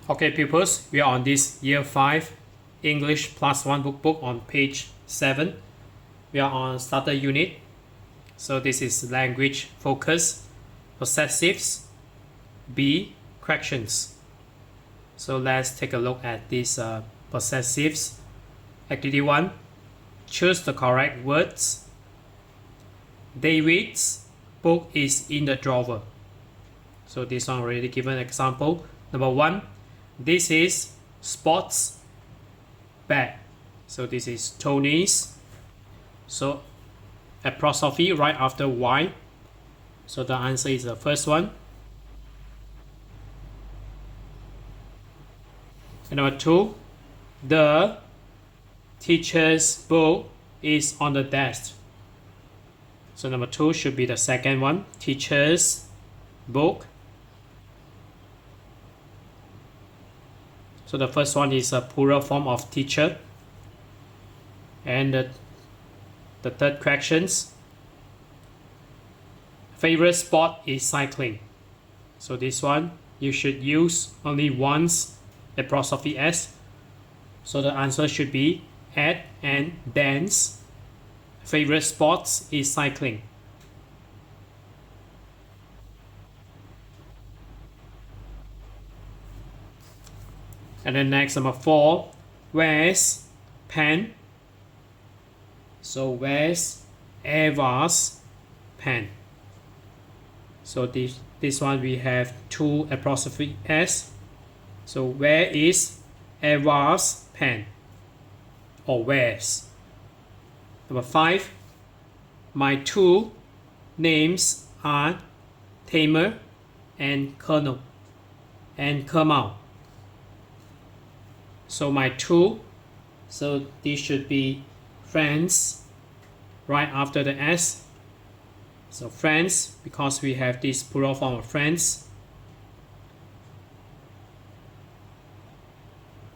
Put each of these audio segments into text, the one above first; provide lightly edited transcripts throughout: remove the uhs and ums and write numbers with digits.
Okay, pupils, we are on this Year 5 English Plus 1 workbook on page 7. We are on starter unit. So this is language focus, possessives, B, corrections. So let's take a look at these possessives. Activity 1, choose the correct words. David's book is in the drawer. So this one already given example. Number 1, this is Sport's bag. So this is Tony's. So apostrophe right after Y. So the answer is the first one. And number 2, the teacher's book is on the desk. So number 2 should be the second one, teacher's book. So the first one is a plural form of teacher. And the third corrections, favorite sport is cycling. So this one you should use only once apostrophe S. So the answer should be at and dance. Favorite sports is cycling. And then next, number 4, where's pen? So where's Eva's pen? So this one we have 2 apostrophe S. So where is Eva's pen? Or where's? Number 5, my 2 names are Tamer and Colonel and Kamal. So my 2, so this should be friends right after the S. So friends, because we have this plural form of friends.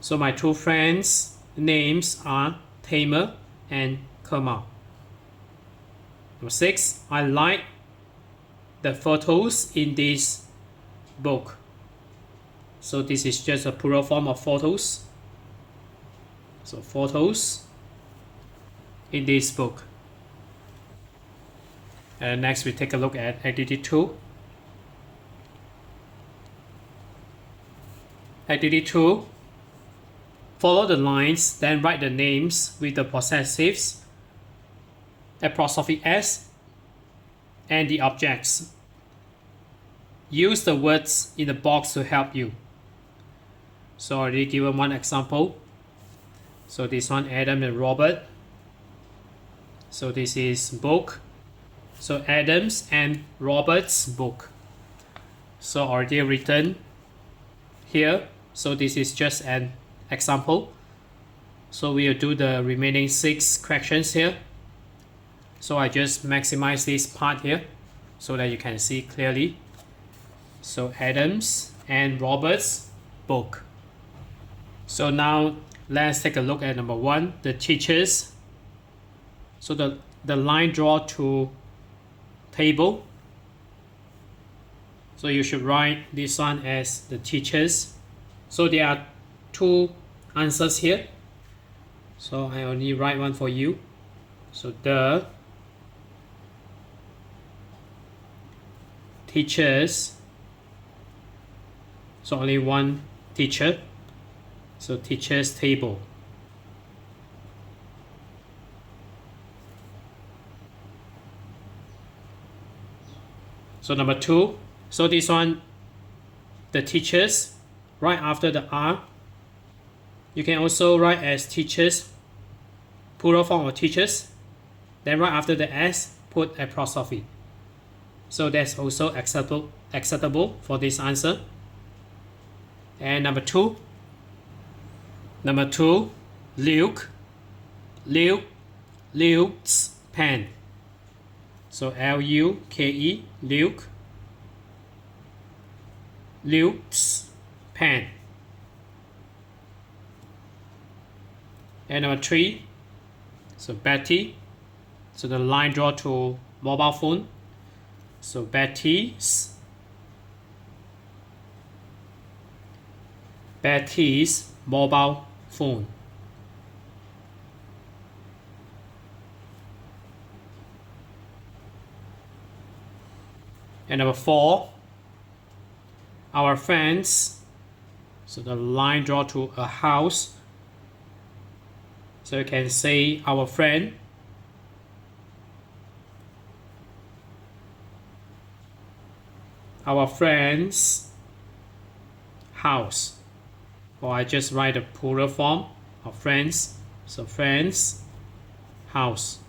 So my 2 friends' names are Tamer and Kamal. Number 6, I like the photos in this book. So this is just a plural form of photos. So photos in this book. And next we take a look at activity 2. Activity 2, follow the lines, then write the names with the possessives, apostrophe S, and the objects. Use the words in the box to help you. So I already given one example. So this one, Adam and Robert. So this is book. So Adam's and Robert's book. So already written here. So this is just an example. So we'll do the remaining 6 corrections here. So I just maximize this part here so that you can see clearly. So Adam's and Robert's book. So now let's take a look at number 1, the teachers. So the line draw to table. So you should write this one as the teachers. So there are 2 answers here. So I only write one for you. So the teachers. So only one teacher. So teacher's table. So number 2, so this one, the teachers, right after the R. You can also write as teachers, plural form of teachers. Then right after the S, put apostrophe. So that's also acceptable for this answer. And number 2, Luke's pen. So L-U-K-E, Luke's pen. And number 3, so Betty. So the line draw to mobile phone. So Betty's Betty's mobile phone. And number 4, our friends. So the line draw to a house. So you can say our friend. Our friend's house. Or I just write the plural form of friends. So friend's house.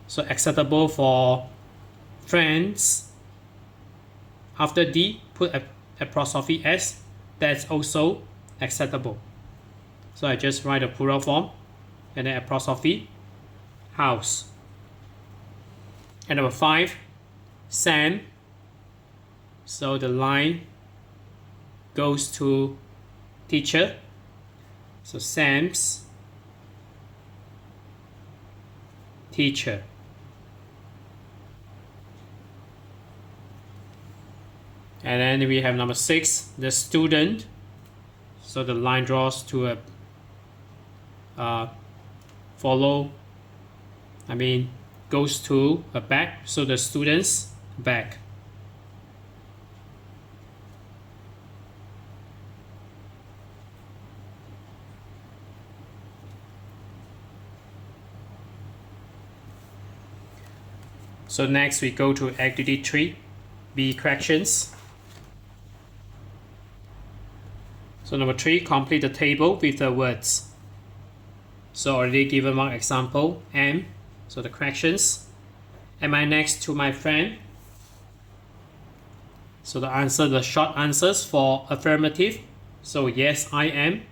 So acceptable for friends. After D, put apostrophe S. That's also acceptable. So I just write the plural form and then apostrophe house. And number 5, Sam. So the line goes to teacher. So Sam's teacher. And then we have number 6, the student. So the line draws to a goes to a bag. So the student's bag. So next we go to activity 3, B corrections. So number 3, complete the table with the words. So already given one example, am. So the corrections. Am I next to my friend? So the short answers for affirmative. So yes, I am.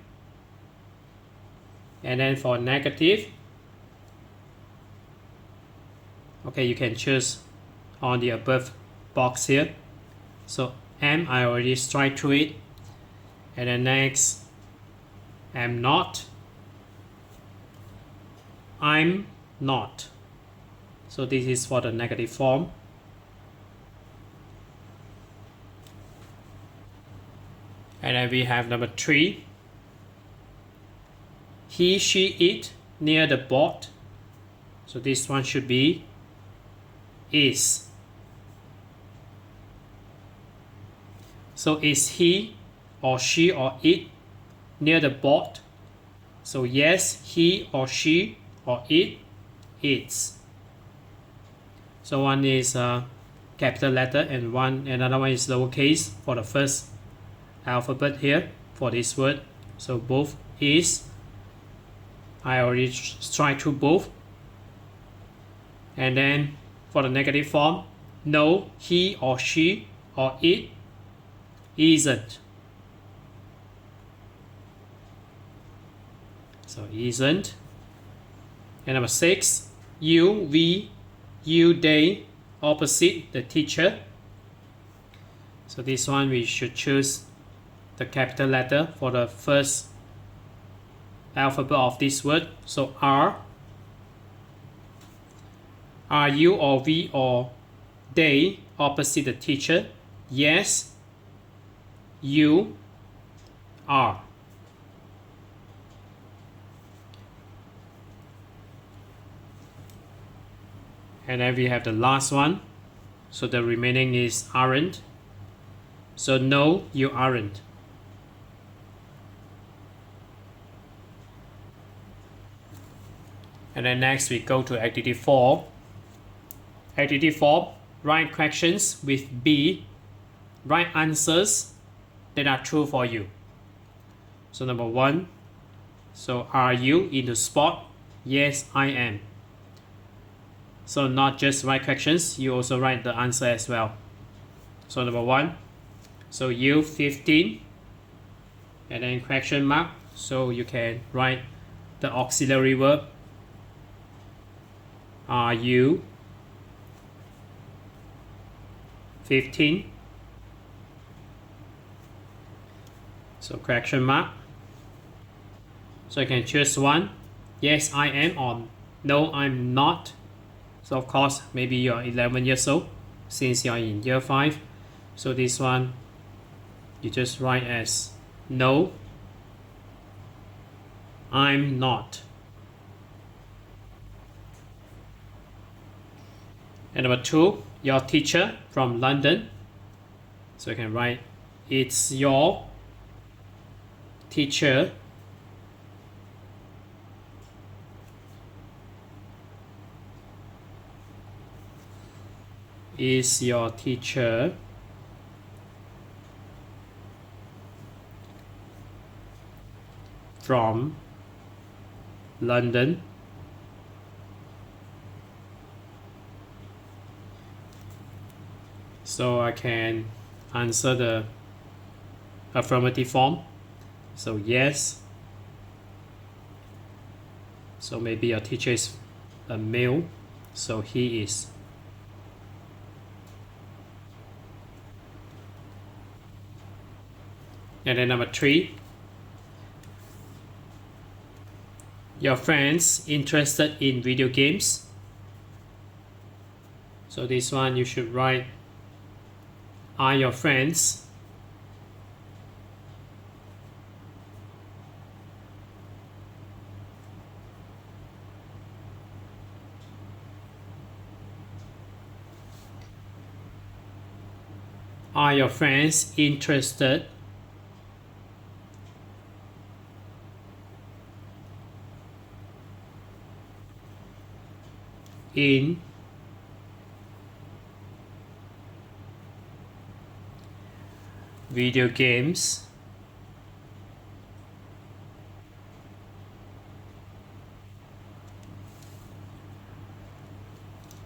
And then for negative, okay, you can choose on the above box here. So am, I already strike through it. And then next, am not. I'm not. So this is for the negative form. And then we have number 3. He, she, it near the board. So this one should be is. So is he or she or it near the board? So yes, he or she or it is. So one is capital letter and another one is lowercase for the first alphabet here for this word. So both is. I already strike through both. And then for the negative form, no, he or she or it isn't. So isn't. And number 6, you, we, you, they, opposite the teacher. So this one we should choose the capital letter for the first alphabet of this word. So are you or we or they opposite the teacher? Yes, you are. And then we have the last one. So the remaining is aren't. So no, you aren't. And then next we go to activity 4. Activity 4, write questions with B. Write answers that are true for you. So number 1, so are you into sport? Yes, I am. So not just write questions, you also write the answer as well. So number 1, so you 15, and then question mark. So you can write the auxiliary verb. Are you 15? So question mark. So you can choose one. Yes, I am, or no, I'm not. So of course, maybe you're 11 years old since you're in year 5. So this one, you just write as no, I'm not. And number 2, your teacher from London. So you can write, it's your teacher is your teacher from London. So I can answer the affirmative form. So yes. So maybe your teacher is a male, so he is. And then number 3, your friends interested in video games. So this one you should write, are your friends interested in video games?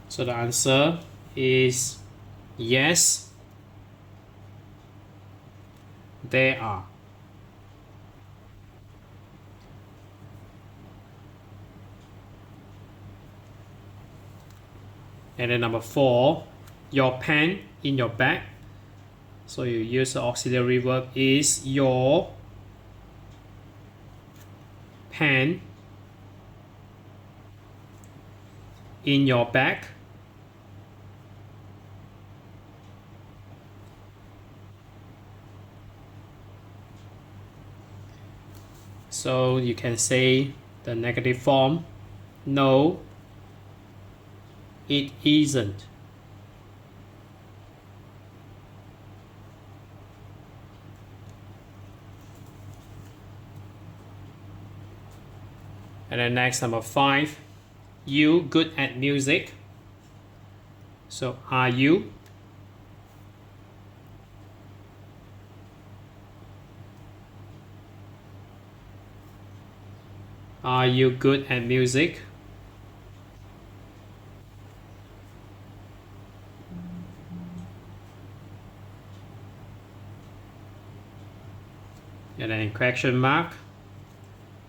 So the answer is yes, they are. And then number 4, your pen in your bag. So you use the auxiliary verb is your pen in your bag. So you can say the negative form, no, it isn't. And then next, number 5, you good at music. So are you? Are you good at music? And then question mark,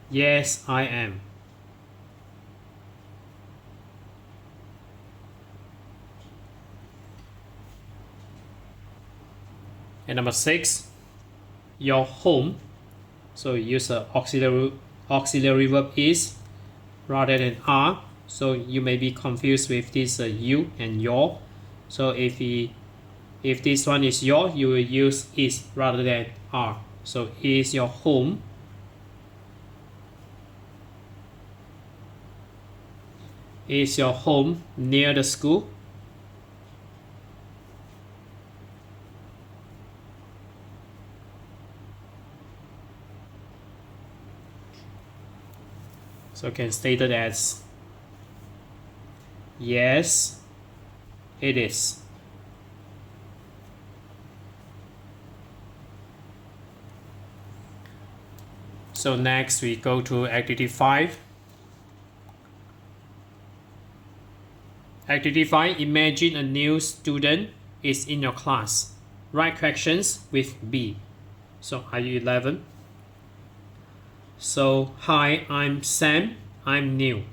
yes, I am. And number 6, your home. So you use the auxiliary verb is rather than are. So you may be confused with this you and your. So if this one is your, you will use is rather than are. So is your home. Is your home near the school? So can state it as yes, it is. So next we go to activity 5. Activity 5, imagine a new student is in your class. Write questions with B. So are you 11? So hi, I'm Sam, I'm new.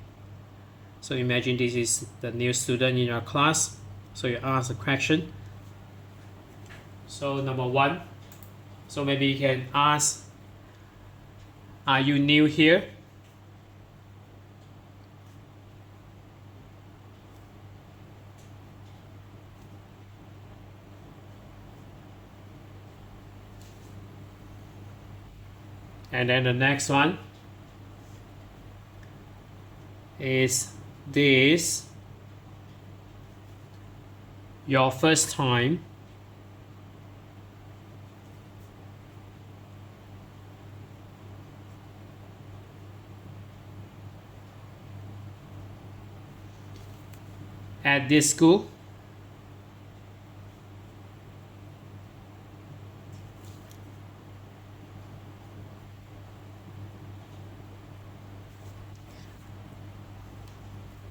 So imagine this is the new student in your class. So you ask a question. So number 1, so maybe you can ask, are you new here? And then the next one is this your first time at this school?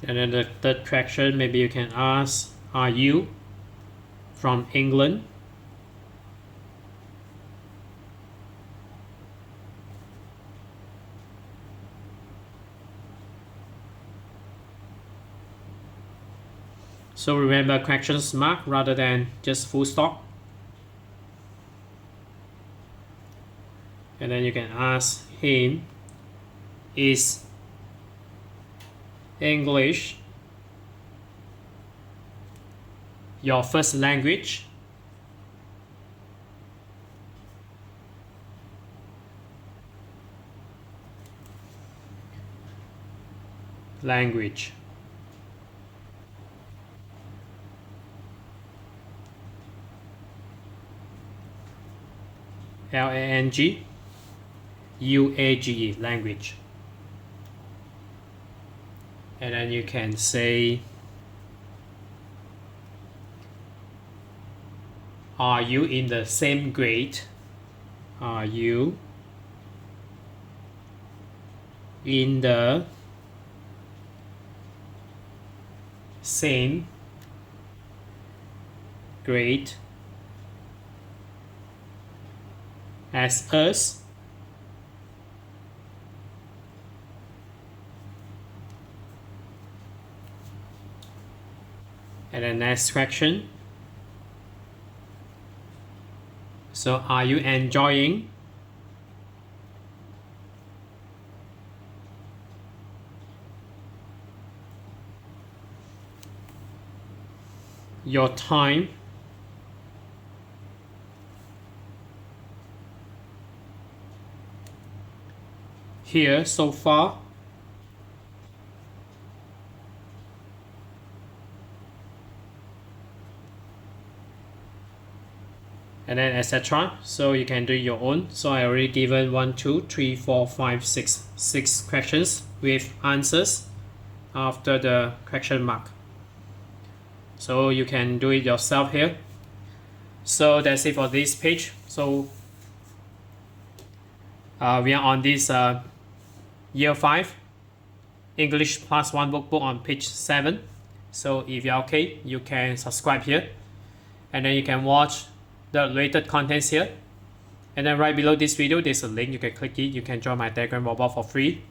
And then the third question, maybe you can ask, are you from England? So remember questions mark rather than just full stop. And then you can ask him, is English your first language? Language. Language, language. And then you can say, are you in the same grade? Are you in the same grade as us? And the next question. So are you enjoying your time here so far? And then etc. So you can do your own. So I already given 1, 2, 3, 4, 5, 6 questions with answers after the question mark. So you can do it yourself here. So that's it for this page. So we are on this year 5 English plus 1 workbook on page 7. So if you're okay, you can subscribe here, and then you can watch the related contents here. And then right below this video, there's a link. You can click it. You can join my Telegram robot for free.